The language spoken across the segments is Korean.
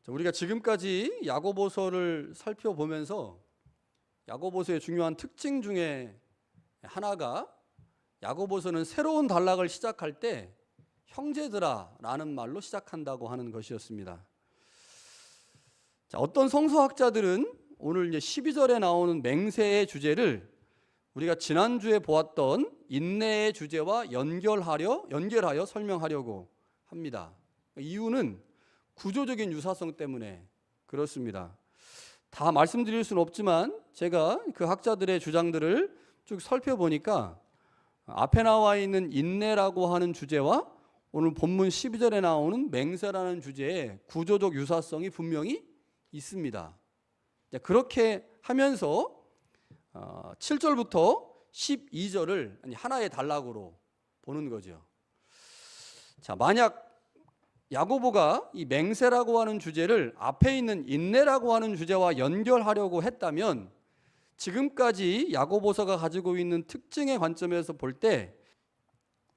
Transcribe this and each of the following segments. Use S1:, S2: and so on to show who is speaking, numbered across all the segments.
S1: 우리가 지금까지 야고보서를 살펴보면서 야고보서의 중요한 특징 중에 하나가 야고보서는 새로운 단락을 시작할 때 형제들아 라는 말로 시작한다고 하는 것이었습니다. 어떤 성서학자들은 오늘 이제 12절에 나오는 맹세의 주제를 우리가 지난주에 보았던 인내의 주제와 연결하여 설명하려고 합니다. 이유는 구조적인 유사성 때문에 그렇습니다. 다 말씀드릴 수는 없지만 제가 그 학자들의 주장들을 쭉 살펴보니까 앞에 나와 있는 인내라고 하는 주제와 오늘 본문 12절에 나오는 맹세라는 주제의 구조적 유사성이 분명히 있습니다. 그렇게 하면서 7절부터 12절을 하나의 단락으로 보는 거죠. 자, 만약 야고보가 이 맹세라고 하는 주제를 앞에 있는 인내라고 하는 주제와 연결하려고 했다면 지금까지 야고보서가 가지고 있는 특징의 관점에서 볼 때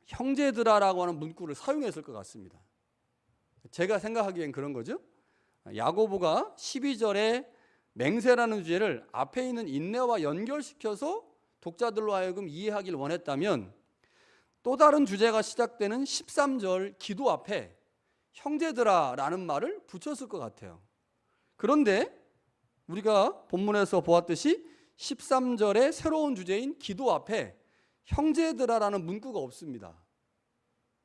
S1: 형제들아라고 하는 문구를 사용했을 것 같습니다. 제가 생각하기엔 그런 거죠. 야고보가 12절에 맹세라는 주제를 앞에 있는 인내와 연결시켜서 독자들로 하여금 이해하기를 원했다면 또 다른 주제가 시작되는 13절 기도 앞에 형제들아 라는 말을 붙였을 것 같아요. 그런데 우리가 본문에서 보았듯이 13절의 새로운 주제인 기도 앞에 형제들아 라는 문구가 없습니다.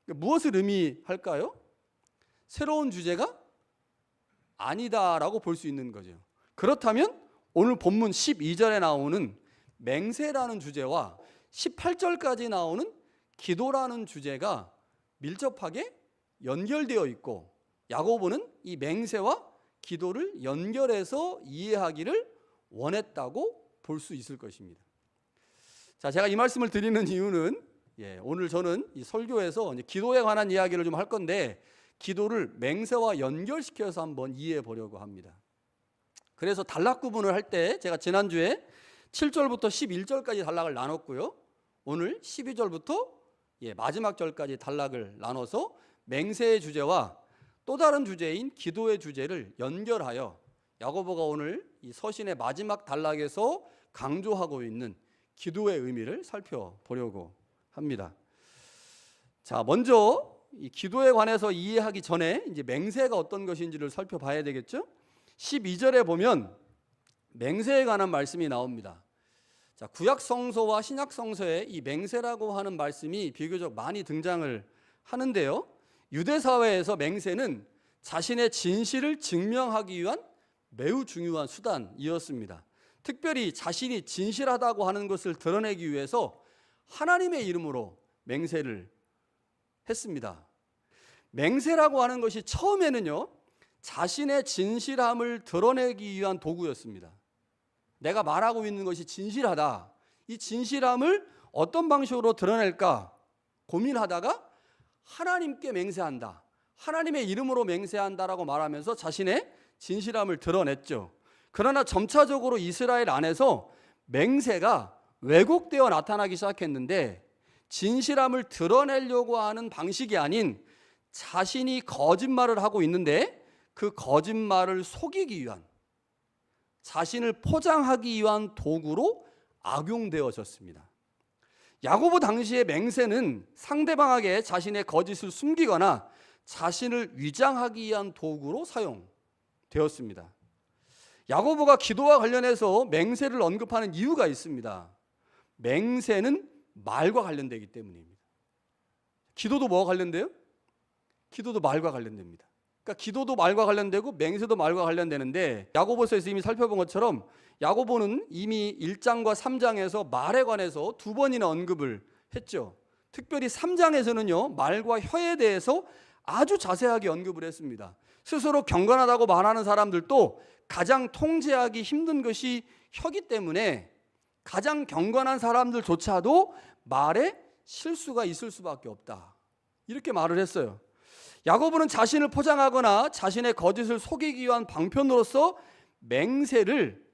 S1: 무엇을 의미할까요? 새로운 주제가 아니다라고 볼 수 있는 거죠. 그렇다면 오늘 본문 12절에 나오는 맹세라는 주제와 18절까지 나오는 기도라는 주제가 밀접하게 연결되어 있고 야고보는 이 맹세와 기도를 연결해서 이해하기를 원했다고 볼 수 있을 것입니다. 자, 제가 이 말씀을 드리는 이유는 오늘 저는 이 설교에서 기도에 관한 이야기를 좀 할 건데 기도를 맹세와 연결시켜서 한번 이해해 보려고 합니다. 그래서 단락 구분을 할 때 제가 지난주에 7절부터 11절까지 단락을 나눴고요. 오늘 12절부터 마지막 절까지 단락을 나눠서 맹세의 주제와 또 다른 주제인 기도의 주제를 연결하여 야고보가 오늘 이 서신의 마지막 단락에서 강조하고 있는 기도의 의미를 살펴보려고 합니다. 자, 먼저 이 기도에 관해서 이해하기 전에 이제 맹세가 어떤 것인지를 살펴봐야 되겠죠? 12절에 보면 맹세에 관한 말씀이 나옵니다. 자, 구약 성서와 신약 성서에 이 맹세라고 하는 말씀이 비교적 많이 등장을 하는데요. 유대 사회에서 맹세는 자신의 진실을 증명하기 위한 매우 중요한 수단이었습니다. 특별히 자신이 진실하다고 하는 것을 드러내기 위해서 하나님의 이름으로 맹세를 했습니다. 맹세라고 하는 것이 처음에는요, 자신의 진실함을 드러내기 위한 도구였습니다. 내가 말하고 있는 것이 진실하다. 이 진실함을 어떤 방식으로 드러낼까 고민하다가 하나님께 맹세한다. 하나님의 이름으로 맹세한다라고 말하면서 자신의 진실함을 드러냈죠. 그러나 점차적으로 이스라엘 안에서 맹세가 왜곡되어 나타나기 시작했는데 진실함을 드러내려고 하는 방식이 아닌 자신이 거짓말을 하고 있는데 그 거짓말을 속이기 위한 자신을 포장하기 위한 도구로 악용되어졌습니다. 야고보 당시의 맹세는 상대방에게 자신의 거짓을 숨기거나 자신을 위장하기 위한 도구로 사용되었습니다. 야고보가 기도와 관련해서 맹세를 언급하는 이유가 있습니다. 맹세는 말과 관련되기 때문입니다. 기도도 뭐와 관련돼요? 기도도 말과 관련됩니다. 그러니까 기도도 말과 관련되고 맹세도 말과 관련되는데 야고보서에서 이미 살펴본 것처럼 야고보는 이미 1장과 3장에서 말에 관해서 2번이나 언급을 했죠. 특별히 3장에서는요, 말과 혀에 대해서 아주 자세하게 언급을 했습니다. 스스로 경건하다고 말하는 사람들도 가장 통제하기 힘든 것이 혀기 때문에 가장 경건한 사람들조차도 말에 실수가 있을 수밖에 없다. 이렇게 말을 했어요. 야고보는 자신을 포장하거나 자신의 거짓을 속이기 위한 방편으로서 맹세를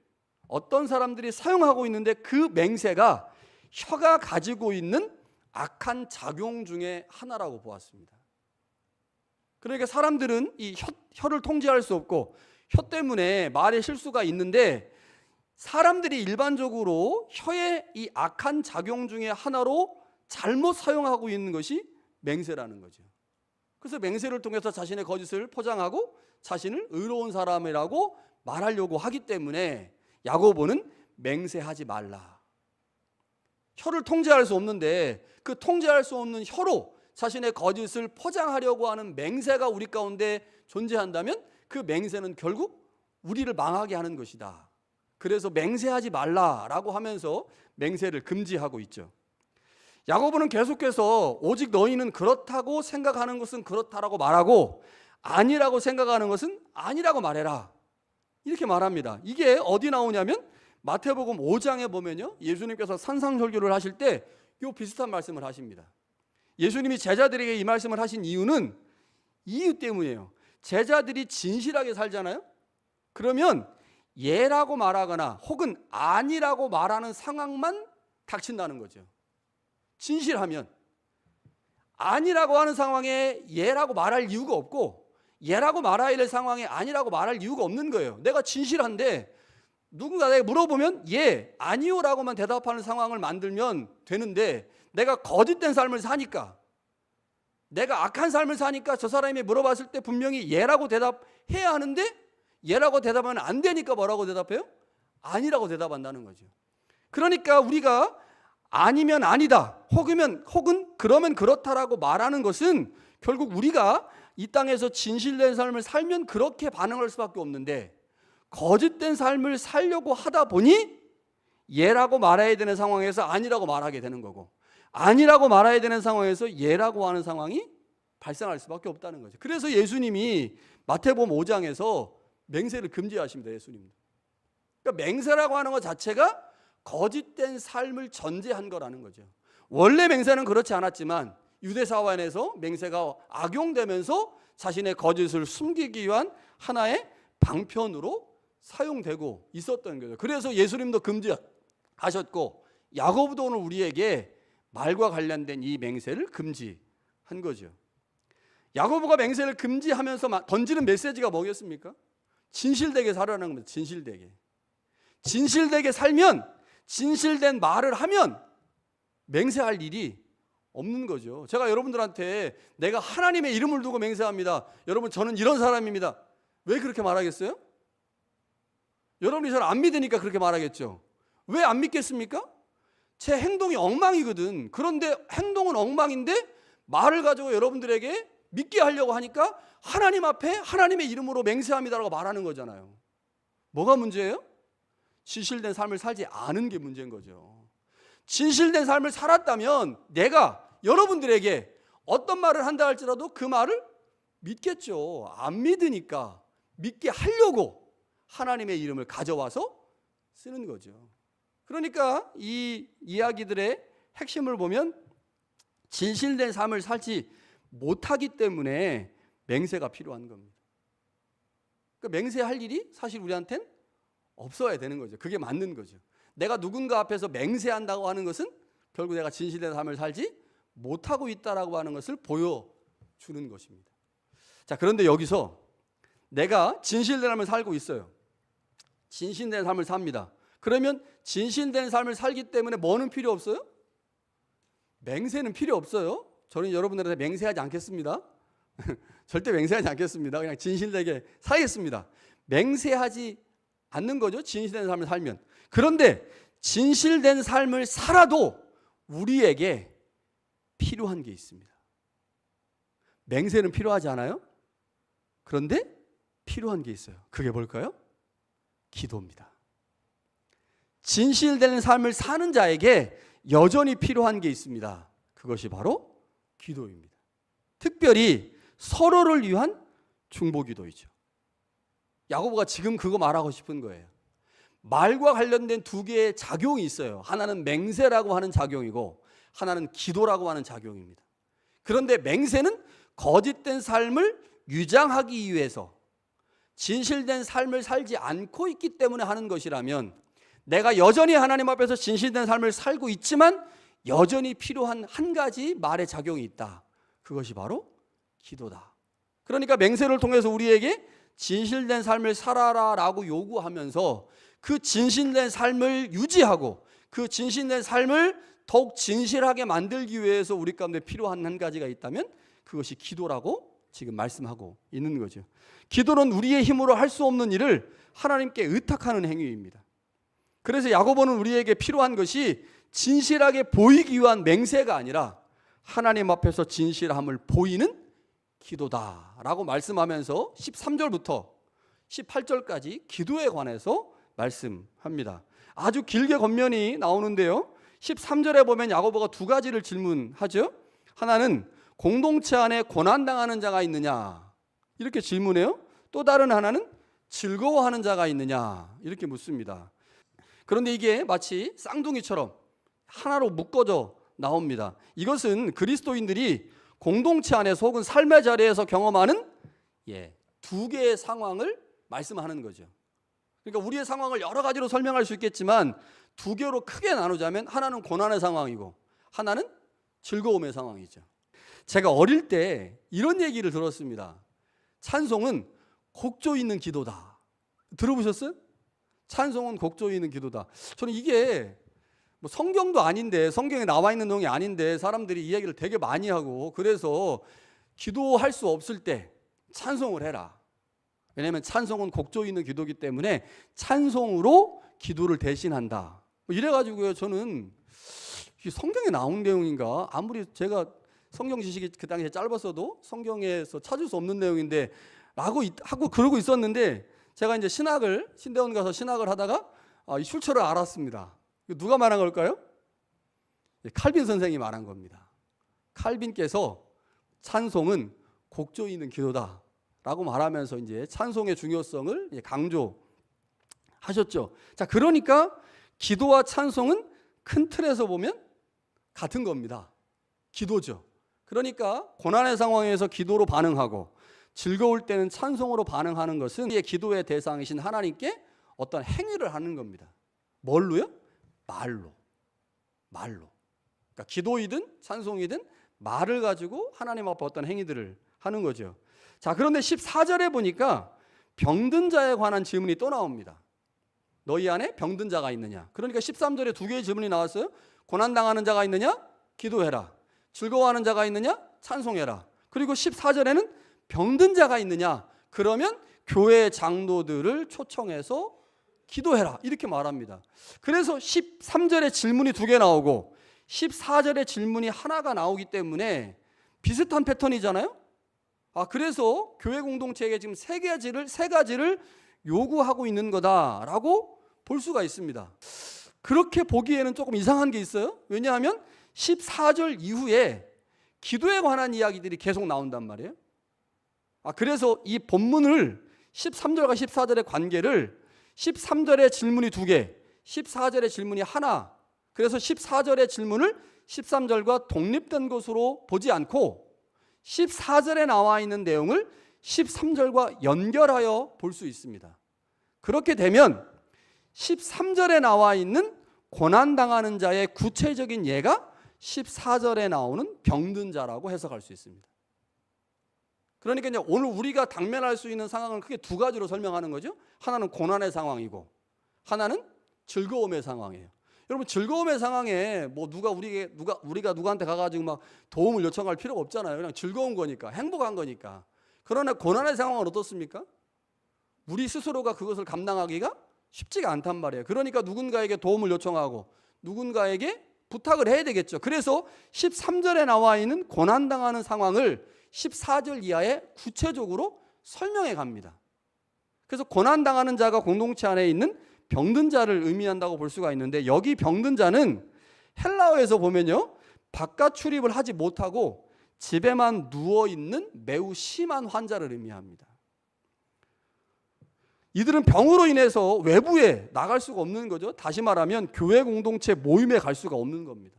S1: 어떤 사람들이 사용하고 있는데 그 맹세가 혀가 가지고 있는 악한 작용 중에 하나라고 보았습니다. 그러니까 사람들은 이 혀를 통제할 수 없고 혀 때문에 말에 실수가 있는데, 사람들이 일반적으로 혀의 이 악한 작용 중에 하나로 잘못 사용하고 있는 것이 맹세라는 거죠. 그래서 맹세를 통해서 자신의 거짓을 포장하고 자신을 의로운 사람이라고 말하려고 하기 때문에 야고보는 맹세하지 말라. 혀를 통제할 수 없는데 그 통제할 수 없는 혀로 자신의 거짓을 포장하려고 하는 맹세가 우리 가운데 존재한다면 그 맹세는 결국 우리를 망하게 하는 것이다. 그래서 맹세하지 말라라고 하면서 맹세를 금지하고 있죠. 야고보는 계속해서 오직 너희는 그렇다고 생각하는 것은 그렇다라고 말하고 아니라고 생각하는 것은 아니라고 말해라, 이렇게 말합니다. 이게 어디 나오냐면 마태복음 5장에 보면요, 예수님께서 산상설교를 하실 때 이 비슷한 말씀을 하십니다. 예수님이 제자들에게 이 말씀을 하신 이유는 이유 때문이에요. 제자들이 진실하게 살잖아요. 그러면 예라고 말하거나 혹은 아니라고 말하는 상황만 닥친다는 거죠. 진실하면 아니라고 하는 상황에 예라고 말할 이유가 없고, 예라고 말해야 될 상황에 아니라고 말할 이유가 없는 거예요. 내가 진실한데 누군가 내가 물어보면 예, 아니요라고만 대답하는 상황을 만들면 되는데, 내가 거짓된 삶을 사니까, 내가 악한 삶을 사니까 저 사람이 물어봤을 때 분명히 예라고 대답해야 하는데 예라고 대답하면 안 되니까 뭐라고 대답해요? 아니라고 대답한다는 거죠. 그러니까 우리가 아니면 아니다, 혹은 그러면 그렇다라고 말하는 것은 결국 우리가 이 땅에서 진실된 삶을 살면 그렇게 반응할 수밖에 없는데, 거짓된 삶을 살려고 하다 보니 예라고 말해야 되는 상황에서 아니라고 말하게 되는 거고, 아니라고 말해야 되는 상황에서 예라고 하는 상황이 발생할 수밖에 없다는 거죠. 그래서 예수님이 마태복음 5장에서 맹세를 금지하십니다. 예수님. 그러니까 맹세라고 하는 것 자체가 거짓된 삶을 전제한 거라는 거죠. 원래 맹세는 그렇지 않았지만 유대 사회에서 맹세가 악용되면서 자신의 거짓을 숨기기 위한 하나의 방편으로 사용되고 있었던 거죠. 그래서 예수님도 금지하셨고 야고보도 오늘 우리에게 말과 관련된 이 맹세를 금지한 거죠. 야고보가 맹세를 금지하면서 던지는 메시지가 뭐겠습니까? 진실되게 살아라는 겁니다. 진실되게 살면, 진실된 말을 하면 맹세할 일이 없는 거죠. 제가 여러분들한테 내가 하나님의 이름을 두고 맹세합니다, 여러분 저는 이런 사람입니다, 왜 그렇게 말하겠어요? 여러분이 저를 안 믿으니까 그렇게 말하겠죠. 왜 안 믿겠습니까? 제 행동이 엉망이거든. 그런데 행동은 엉망인데 말을 가지고 여러분들에게 믿게 하려고 하니까 하나님 앞에 하나님의 이름으로 맹세합니다라고 말하는 거잖아요. 뭐가 문제예요? 진실된 삶을 살지 않은 게 문제인 거죠. 진실된 삶을 살았다면 내가 여러분들에게 어떤 말을 한다 할지라도 그 말을 믿겠죠. 안 믿으니까 믿게 하려고 하나님의 이름을 가져와서 쓰는 거죠. 그러니까 이 이야기들의 핵심을 보면 진실된 삶을 살지 못하기 때문에 맹세가 필요한 겁니다. 그러니까 맹세할 일이 사실 우리한테는 없어야 되는 거죠. 그게 맞는 거죠. 내가 누군가 앞에서 맹세한다고 하는 것은 결국 내가 진실된 삶을 살지 못하고 있다라고 하는 것을 보여주는 것입니다. 자, 그런데 여기서 내가 진실된 삶을 살고 있어요. 진실된 삶을 삽니다. 그러면 진실된 삶을 살기 때문에 뭐는 필요 없어요? 맹세는 필요 없어요. 저는 여러분들한테 맹세하지 않겠습니다. 절대 맹세하지 않겠습니다. 그냥 진실되게 살겠습니다. 맹세하지 않는 거죠. 진실된 삶을 살면. 그런데 진실된 삶을 살아도 우리에게 필요한 게 있습니다. 맹세는 필요하지 않아요? 그런데 필요한 게 있어요. 그게 뭘까요? 기도입니다. 진실된 삶을 사는 자에게 여전히 필요한 게 있습니다. 그것이 바로 기도입니다. 특별히 서로를 위한 중보기도이죠. 야고보가 지금 그거 말하고 싶은 거예요. 말과 관련된 두 개의 작용이 있어요. 하나는 맹세라고 하는 작용이고 하나는 기도라고 하는 작용입니다. 그런데 맹세는 거짓된 삶을 유장하기 위해서 진실된 삶을 살지 않고 있기 때문에 하는 것이라면, 내가 여전히 하나님 앞에서 진실된 삶을 살고 있지만 여전히 필요한 한 가지 말의 작용이 있다. 그것이 바로 기도다. 그러니까 맹세를 통해서 우리에게 진실된 삶을 살아라라고 요구하면서 그 진실된 삶을 유지하고 그 진실된 삶을 더욱 진실하게 만들기 위해서 우리 가운데 필요한 한 가지가 있다면 그것이 기도라고 지금 말씀하고 있는 거죠. 기도는 우리의 힘으로 할 수 없는 일을 하나님께 의탁하는 행위입니다. 그래서 야고보는 우리에게 필요한 것이 진실하게 보이기 위한 맹세가 아니라 하나님 앞에서 진실함을 보이는 기도다라고 말씀하면서 13절부터 18절까지 기도에 관해서 말씀합니다. 아주 길게 겉면이 나오는데요. 13절에 보면 야고보가 두 가지를 질문하죠. 하나는 공동체 안에 고난당하는 자가 있느냐 이렇게 질문해요. 또 다른 하나는 즐거워하는 자가 있느냐 이렇게 묻습니다. 그런데 이게 마치 쌍둥이처럼 하나로 묶어져 나옵니다. 이것은 그리스도인들이 공동체 안에서 혹은 삶의 자리에서 경험하는 두 개의 상황을 말씀하는 거죠. 그러니까 우리의 상황을 여러 가지로 설명할 수 있겠지만 두 개로 크게 나누자면 하나는 고난의 상황이고 하나는 즐거움의 상황이죠. 제가 어릴 때 이런 얘기를 들었습니다. 찬송은 곡조 있는 기도다. 들어보셨어요? 찬송은 곡조 있는 기도다. 저는 이게 뭐 성경도 아닌데, 성경에 나와 있는 내용이 아닌데 사람들이 이 얘기를 되게 많이 하고, 그래서 기도할 수 없을 때 찬송을 해라. 왜냐하면 찬송은 곡조 있는 기도이기 때문에 찬송으로 기도를 대신한다. 이래가지고요, 저는 이게 성경에 나온 내용인가, 아무리 제가 성경 지식이 그 당시에 짧았어도 성경에서 찾을 수 없는 내용인데 라고 하고 그러고 있었는데, 제가 이제 신대원 가서 신학을 하다가 이 출처를 알았습니다. 누가 말한 걸까요? 칼빈 선생이 말한 겁니다. 칼빈께서 찬송은 곡조 있는 기도다 라고 말하면서 이제 찬송의 중요성을 강조하셨죠. 자, 그러니까 기도와 찬송은 큰 틀에서 보면 같은 겁니다. 기도죠. 그러니까 고난의 상황에서 기도로 반응하고 즐거울 때는 찬송으로 반응하는 것은 기도의 대상이신 하나님께 어떤 행위를 하는 겁니다. 뭘로요? 말로. 그러니까 기도이든 찬송이든 말을 가지고 하나님 앞에 어떤 행위들을 하는 거죠. 자, 그런데 14절에 보니까 병든 자에 관한 질문이 또 나옵니다. 너희 안에 병든 자가 있느냐? 그러니까 13절에 두 개의 질문이 나왔어요. 고난당하는 자가 있느냐? 기도해라. 즐거워하는 자가 있느냐? 찬송해라. 그리고 14절에는 병든 자가 있느냐? 그러면 교회 장로들을 초청해서 기도해라 이렇게 말합니다. 그래서 13절에 질문이 두 개 나오고 14절에 질문이 하나가 나오기 때문에 비슷한 패턴이잖아요. 그래서 교회 공동체에게 지금 세 가지를 요구하고 있는 거다라고 볼 수가 있습니다. 그렇게 보기에는 조금 이상한 게 있어요. 왜냐하면 14절 이후에 기도에 관한 이야기들이 계속 나온단 말이에요. 그래서 이 본문을 13절과 14절의 관계를 13절의 질문이 두 개, 14절의 질문이 하나, 그래서 14절의 질문을 13절과 독립된 것으로 보지 않고 14절에 나와 있는 내용을 13절과 연결하여 볼 수 있습니다. 그렇게 되면 13절에 나와 있는 고난당하는 자의 구체적인 예가 14절에 나오는 병든 자라고 해석할 수 있습니다. 그러니까 이제 오늘 우리가 당면할 수 있는 상황을 크게 두 가지로 설명하는 거죠. 하나는 고난의 상황이고 하나는 즐거움의 상황이에요. 여러분, 즐거움의 상황에 뭐 우리가 누구한테 가가지고 막 도움을 요청할 필요가 없잖아요. 그냥 즐거운 거니까, 행복한 거니까. 그러나 고난의 상황은 어떻습니까? 우리 스스로가 그것을 감당하기가 쉽지가 않단 말이에요. 그러니까 누군가에게 도움을 요청하고 누군가에게 부탁을 해야 되겠죠. 그래서 13절에 나와 있는 고난당하는 상황을 14절 이하에 구체적으로 설명해 갑니다. 그래서 고난당하는 자가 공동체 안에 있는 병든 자를 의미한다고 볼 수가 있는데, 여기 병든 자는 헬라어에서 보면요, 바깥 출입을 하지 못하고 집에만 누워있는 매우 심한 환자를 의미합니다. 이들은 병으로 인해서 외부에 나갈 수가 없는 거죠. 다시 말하면 교회 공동체 모임에 갈 수가 없는 겁니다.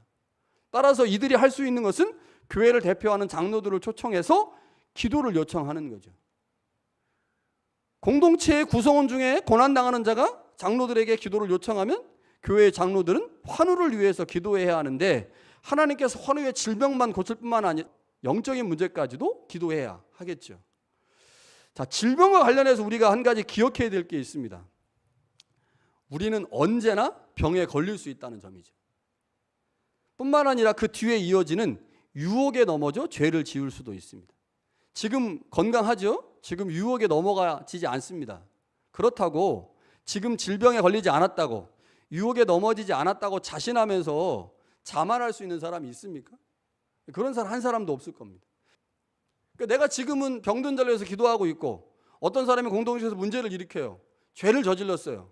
S1: 따라서 이들이 할 수 있는 것은 교회를 대표하는 장로들을 초청해서 기도를 요청하는 거죠. 공동체의 구성원 중에 고난당하는 자가 장로들에게 기도를 요청하면 교회의 장로들은 환우를 위해서 기도해야 하는데, 하나님께서 환우의 질병만 고칠 뿐만 아니라 영적인 문제까지도 기도해야 하겠죠. 자, 질병과 관련해서 우리가 한 가지 기억해야 될 게 있습니다. 우리는 언제나 병에 걸릴 수 있다는 점이죠. 뿐만 아니라 그 뒤에 이어지는 유혹에 넘어져 죄를 지을 수도 있습니다. 지금 건강하죠? 지금 유혹에 넘어가지 않습니다. 그렇다고 지금 질병에 걸리지 않았다고, 유혹에 넘어지지 않았다고 자신하면서 자만할 수 있는 사람이 있습니까? 그런 사람 한 사람도 없을 겁니다. 그러니까 내가 지금은 병든 자를 위해서 기도하고 있고, 어떤 사람이 공동체에서 문제를 일으켜요. 죄를 저질렀어요.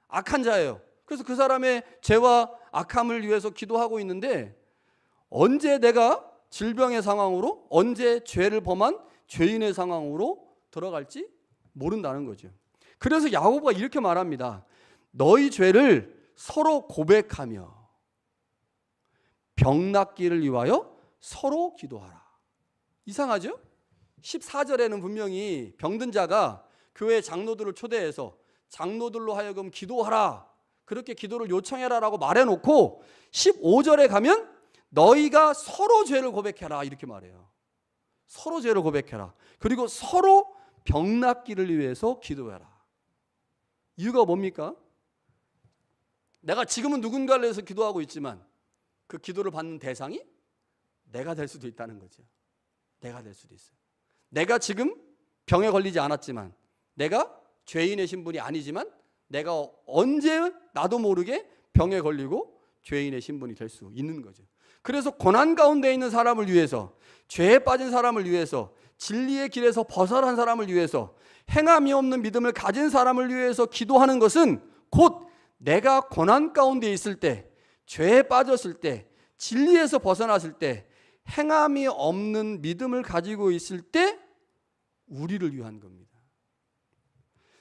S1: 악한 자예요. 그래서 그 사람의 죄와 악함을 위해서 기도하고 있는데, 언제 내가 질병의 상황으로, 언제 죄를 범한 죄인의 상황으로 들어갈지 모른다는 거죠. 그래서 야고보가 이렇게 말합니다. 너희 죄를 서로 고백하며 병 낫기를 위하여 서로 기도하라. 이상하죠? 14절에는 분명히 병든 자가 교회 장로들을 초대해서 장로들로 하여금 기도하라, 그렇게 기도를 요청해라라고 말해놓고 15절에 가면 너희가 서로 죄를 고백해라 이렇게 말해요. 서로 죄를 고백해라. 그리고 서로 병 낫기를 위해서 기도해라. 이유가 뭡니까? 내가 지금은 누군가를 위해서 기도하고 있지만 그 기도를 받는 대상이 내가 될 수도 있다는 거죠. 내가 될 수도 있어요. 내가 지금 병에 걸리지 않았지만, 내가 죄인의 신분이 아니지만 내가 언제 나도 모르게 병에 걸리고 죄인의 신분이 될 수 있는 거죠. 그래서 고난 가운데 있는 사람을 위해서, 죄에 빠진 사람을 위해서, 진리의 길에서 벗어난 사람을 위해서, 행함이 없는 믿음을 가진 사람을 위해서 기도하는 것은 곧 내가 고난 가운데 있을 때, 죄에 빠졌을 때, 진리에서 벗어났을 때, 행함이 없는 믿음을 가지고 있을 때 우리를 위한 겁니다.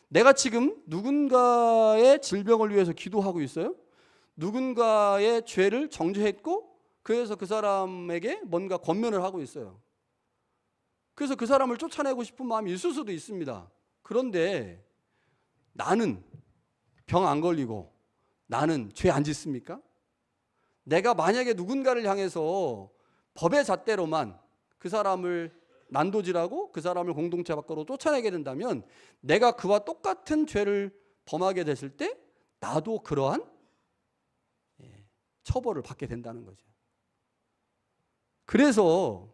S1: 내가 지금 누군가의 질병을 위해서 기도하고 있어요? 누군가의 죄를 정죄했고 그래서 그 사람에게 뭔가 권면을 하고 있어요. 그래서 그 사람을 쫓아내고 싶은 마음이 있을 수도 있습니다. 그런데 나는 병 안 걸리고 나는 죄 안 짓습니까? 내가 만약에 누군가를 향해서 법의 잣대로만 그 사람을 난도질하고 그 사람을 공동체 밖으로 쫓아내게 된다면 내가 그와 똑같은 죄를 범하게 됐을 때 나도 그러한 처벌을 받게 된다는 거죠. 그래서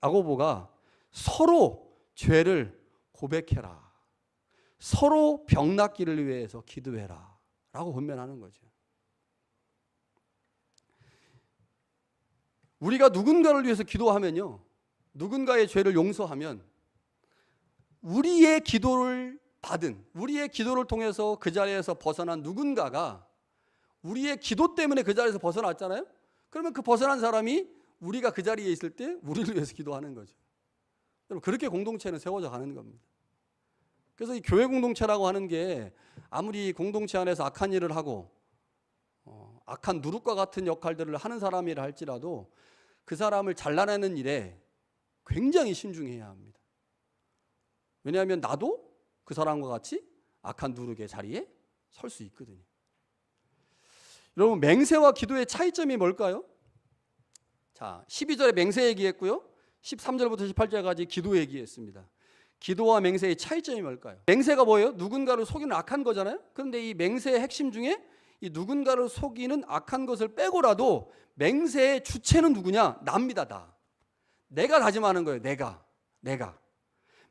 S1: 야고보가 서로 죄를 고백해라, 서로 병 낫기를 위해서 기도해라 라고 권면하는 거죠. 우리가 누군가를 위해서 기도하면요, 누군가의 죄를 용서하면 우리의 기도를 받은, 우리의 기도를 통해서 그 자리에서 벗어난 누군가가 우리의 기도 때문에 그 자리에서 벗어났잖아요. 그러면 그 벗어난 사람이 우리가 그 자리에 있을 때 우리를 위해서 기도하는 거죠. 여러분, 그렇게 공동체는 세워져 가는 겁니다. 그래서 이 교회 공동체라고 하는 게 아무리 공동체 안에서 악한 일을 하고 악한 누룩과 같은 역할들을 하는 사람이라 할지라도 그 사람을 잘라내는 일에 굉장히 신중해야 합니다. 왜냐하면 나도 그 사람과 같이 악한 누룩의 자리에 설 수 있거든요. 여러분, 맹세와 기도의 차이점이 뭘까요? 자, 12절에 맹세 얘기했고요, 13절부터 18절까지 기도 얘기했습니다. 기도와 맹세의 차이점이 뭘까요? 맹세가 뭐예요? 누군가를 속이는 악한 거잖아요. 그런데 이 맹세의 핵심 중에 이 누군가를 속이는 악한 것을 빼고라도 맹세의 주체는 누구냐? 납니다. 다. 내가 다짐하는 거예요. 내가.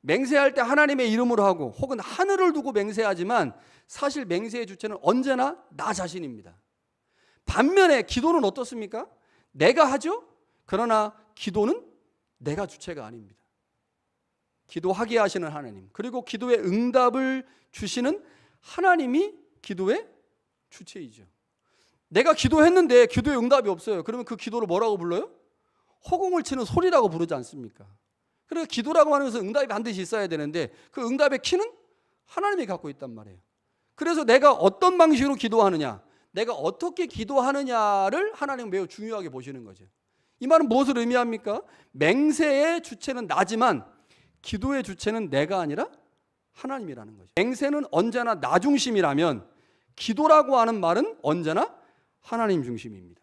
S1: 맹세할 때 하나님의 이름으로 하고 혹은 하늘을 두고 맹세하지만 사실 맹세의 주체는 언제나 나 자신입니다. 반면에 기도는 어떻습니까? 내가 하죠? 그러나 기도는 내가 주체가 아닙니다. 기도하게 하시는 하나님, 그리고 기도의 응답을 주시는 하나님이 기도의 주체이죠. 내가 기도했는데 기도의 응답이 없어요. 그러면 그 기도를 뭐라고 불러요? 허공을 치는 소리라고 부르지 않습니까? 그래서 기도라고 하는 것은 응답이 반드시 있어야 되는데 그 응답의 키는 하나님이 갖고 있단 말이에요. 그래서 내가 어떤 방식으로 기도하느냐, 내가 어떻게 기도하느냐를 하나님은 매우 중요하게 보시는 거죠. 이 말은 무엇을 의미합니까? 맹세의 주체는 나지만 기도의 주체는 내가 아니라 하나님이라는 거죠. 맹세는 언제나 나 중심이라면 기도라고 하는 말은 언제나 하나님 중심입니다.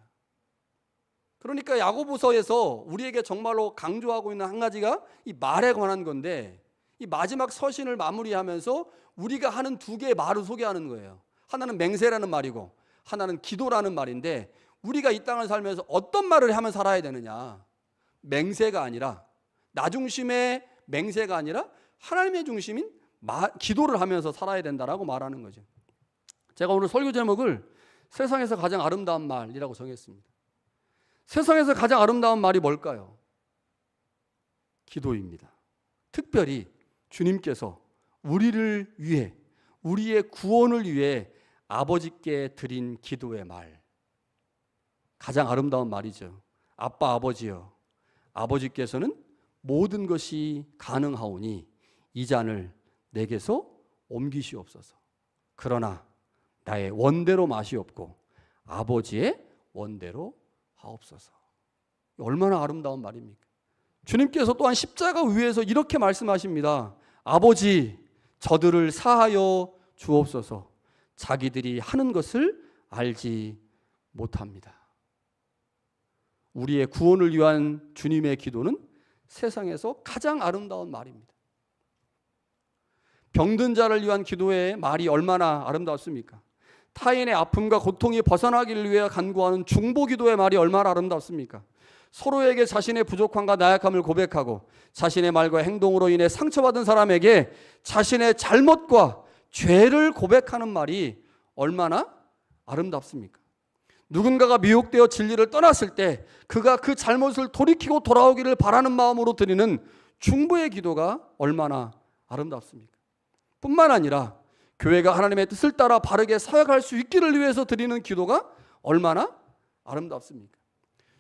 S1: 그러니까 야고보서에서 우리에게 정말로 강조하고 있는 한 가지가 이 말에 관한 건데, 이 마지막 서신을 마무리하면서 우리가 하는 두 개의 말을 소개하는 거예요. 하나는 맹세라는 말이고 하나는 기도라는 말인데, 우리가 이 땅을 살면서 어떤 말을 하면 살아야 되느냐? 맹세가 아니라, 나 중심의 맹세가 아니라 하나님의 중심인 기도를 하면서 살아야 된다라고 말하는 거죠. 제가 오늘 설교 제목을 세상에서 가장 아름다운 말이라고 정했습니다. 세상에서 가장 아름다운 말이 뭘까요? 기도입니다. 특별히 주님께서 우리를 위해, 우리의 구원을 위해 아버지께 드린 기도의 말, 가장 아름다운 말이죠. 아빠 아버지여, 아버지께서는 모든 것이 가능하오니 이 잔을 내게서 옮기시옵소서. 그러나 나의 원대로 마시옵고 아버지의 원대로 하옵소서. 얼마나 아름다운 말입니까? 주님께서 또한 십자가 위에서 이렇게 말씀하십니다. 아버지, 저들을 사하여 주옵소서. 자기들이 하는 것을 알지 못합니다. 우리의 구원을 위한 주님의 기도는 세상에서 가장 아름다운 말입니다. 병든 자를 위한 기도의 말이 얼마나 아름답습니까? 타인의 아픔과 고통이 벗어나기를 위해 간구하는 중보기도의 말이 얼마나 아름답습니까? 서로에게 자신의 부족함과 나약함을 고백하고 자신의 말과 행동으로 인해 상처받은 사람에게 자신의 잘못과 죄를 고백하는 말이 얼마나 아름답습니까? 누군가가 미혹되어 진리를 떠났을 때 그가 그 잘못을 돌이키고 돌아오기를 바라는 마음으로 드리는 중보의 기도가 얼마나 아름답습니까? 뿐만 아니라 교회가 하나님의 뜻을 따라 바르게 사역할 수 있기를 위해서 드리는 기도가 얼마나 아름답습니까?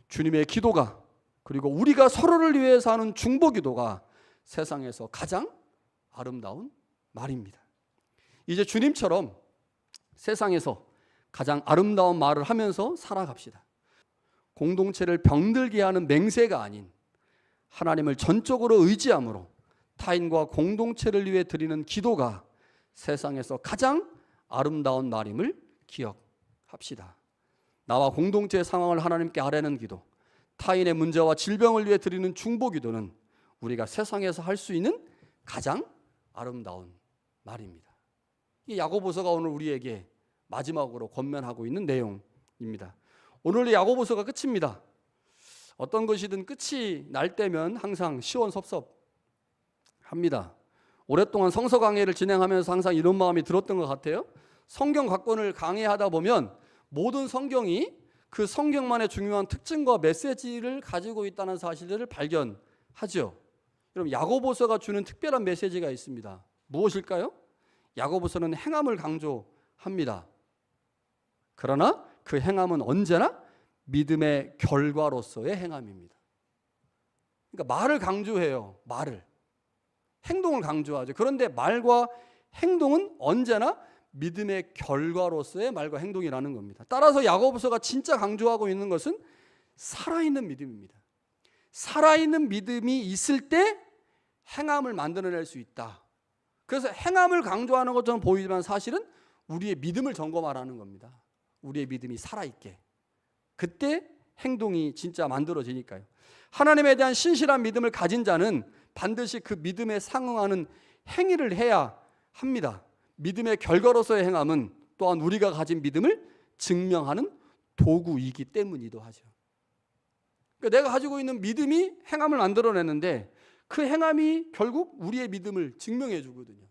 S1: 주님의 기도가, 그리고 우리가 서로를 위해서 하는 중보 기도가 세상에서 가장 아름다운 말입니다. 이제 주님처럼 세상에서 가장 아름다운 말을 하면서 살아갑시다. 공동체를 병들게 하는 맹세가 아닌 하나님을 전적으로 의지함으로 타인과 공동체를 위해 드리는 기도가 세상에서 가장 아름다운 말임을 기억합시다. 나와 공동체의 상황을 하나님께 아뢰는 기도, 타인의 문제와 질병을 위해 드리는 중보 기도는 우리가 세상에서 할 수 있는 가장 아름다운 말입니다. 이 야고보서가 오늘 우리에게 마지막으로 권면하고 있는 내용입니다. 오늘 야고보서가 끝입니다. 어떤 것이든 끝이 날 때면 항상 시원섭섭합니다. 오랫동안 성서 강해를 진행하면서 항상 이런 마음이 들었던 것 같아요. 성경 각권을 강해하다 보면 모든 성경이 그 성경만의 중요한 특징과 메시지를 가지고 있다는 사실을 발견하죠. 여러분, 야고보서가 주는 특별한 메시지가 있습니다. 무엇일까요? 야고보서는 행함을 강조합니다. 그러나 그 행함은 언제나 믿음의 결과로서의 행함입니다. 그러니까 말을 강조해요. 말을. 행동을 강조하죠. 그런데 말과 행동은 언제나 믿음의 결과로서의 말과 행동이라는 겁니다. 따라서 야고보서가 진짜 강조하고 있는 것은 살아있는 믿음입니다. 살아있는 믿음이 있을 때 행함을 만들어낼 수 있다. 그래서 행함을 강조하는 것처럼 보이지만 사실은 우리의 믿음을 점검하라는 겁니다. 우리의 믿음이 살아있게. 그때 행동이 진짜 만들어지니까요. 하나님에 대한 신실한 믿음을 가진 자는 반드시 그 믿음에 상응하는 행위를 해야 합니다. 믿음의 결과로서의 행함은 또한 우리가 가진 믿음을 증명하는 도구이기 때문이기도 하죠. 그러니까 내가 가지고 있는 믿음이 행함을 만들어내는데 그 행함이 결국 우리의 믿음을 증명해 주거든요.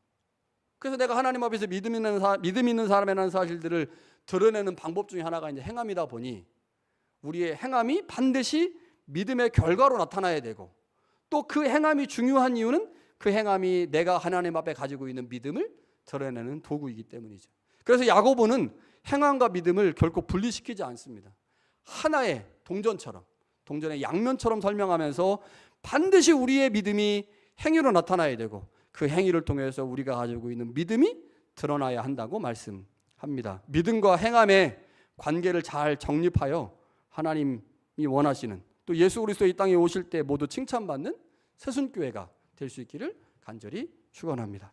S1: 그래서 내가 하나님 앞에서 믿음 있는 사람이라는 사실들을 드러내는 방법 중에 하나가 이제 행함이다 보니 우리의 행함이 반드시 믿음의 결과로 나타나야 되고, 또 그 행함이 중요한 이유는 그 행함이 내가 하나님 앞에 가지고 있는 믿음을 드러내는 도구이기 때문이죠. 그래서 야고보는 행함과 믿음을 결코 분리시키지 않습니다. 하나의 동전의 양면처럼 설명하면서 반드시 우리의 믿음이 행위로 나타나야 되고 그 행위를 통해서 우리가 가지고 있는 믿음이 드러나야 한다고 말씀합니다. 믿음과 행함의 관계를 잘 정립하여 하나님이 원하시는, 또 예수 그리스도 이 땅에 오실 때 모두 칭찬받는 새순교회가 될 수 있기를 간절히 축원합니다.